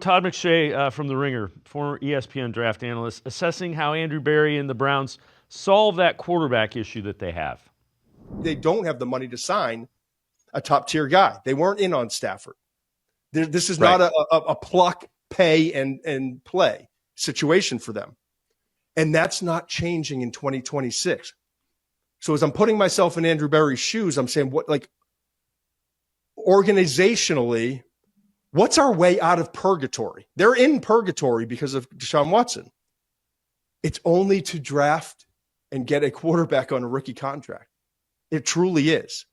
Todd McShay from The Ringer, former ESPN draft analyst, assessing how Andrew Berry and the Browns solve that quarterback issue that they have. They don't have the money to sign a top-tier guy. They weren't in on Stafford. This is not a pluck, pay, and play situation for them. And that's not changing in 2026. So as I'm putting myself in Andrew Berry's shoes, I'm saying, organizationally, what's our way out of purgatory? They're in purgatory because of Deshaun Watson. It's only to draft and get a quarterback on a rookie contract. It truly is.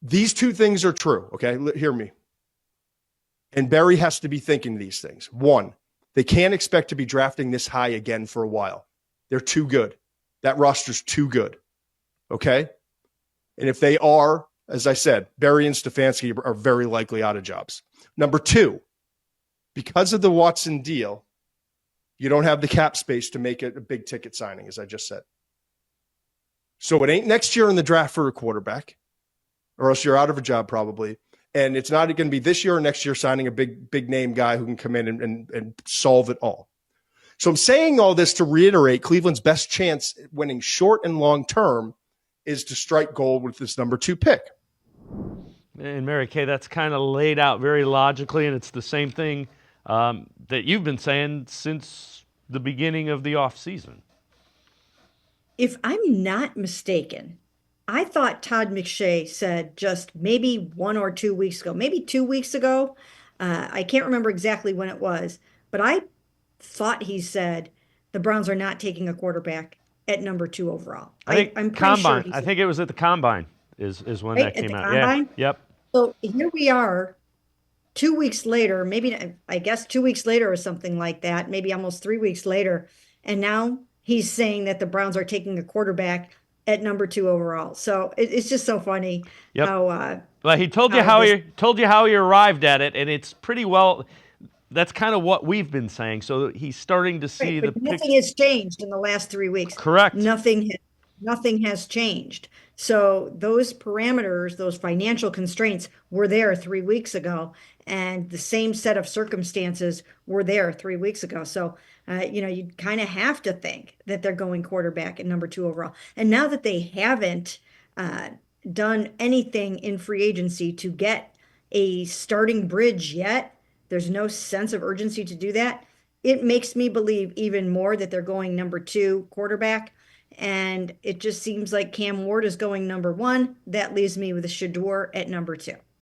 These two things are true, okay? Hear me. And Berry has to be thinking these things. One, they can't expect to be drafting this high again for a while. They're too good. That roster's too good, okay? And if they are, as I said, Berry and Stefanski are very likely out of jobs. Number two, because of the Watson deal, you don't have the cap space to make it a big ticket signing, as I just said. So it ain't next year in the draft for a quarterback, or else you're out of a job probably. And it's not going to be this year or next year signing a big name guy who can come in and solve it all. So I'm saying all this to reiterate Cleveland's best chance at winning short and long term is to strike gold with this number 2 pick. And Mary Kay, that's kind of laid out very logically, and it's the same thing that you've been saying since the beginning of the offseason. If I'm not mistaken, I thought Todd McShay said just maybe 1 or 2 weeks ago, maybe 2 weeks ago. I can't remember exactly when it was, but I thought he said the Browns are not taking a quarterback at number 2 overall. I'm pretty combine. Sure I think it was at the combine is when that came out. Combine? Yeah. Yep. So here we are 2 weeks later, maybe I guess 2 weeks later or something like that, maybe almost 3 weeks later. And now he's saying that the Browns are taking a quarterback at number 2 overall. So it's just so funny how well, he told you how he arrived at it, and it's pretty well. That's kind of what we've been saying. So he's starting to see the nothing has changed in the last 3 weeks. Correct. Nothing has changed. So those parameters, those financial constraints were there 3 weeks ago, and the same set of circumstances were there 3 weeks ago. So, you kind of have to think that they're going quarterback at number 2 overall. And now that they haven't done anything in free agency to get a starting bridge yet, there's no sense of urgency to do that. It makes me believe even more that they're going number 2 quarterback. And it just seems like Cam Ward is going number 1. That leaves me with Shador at number 2.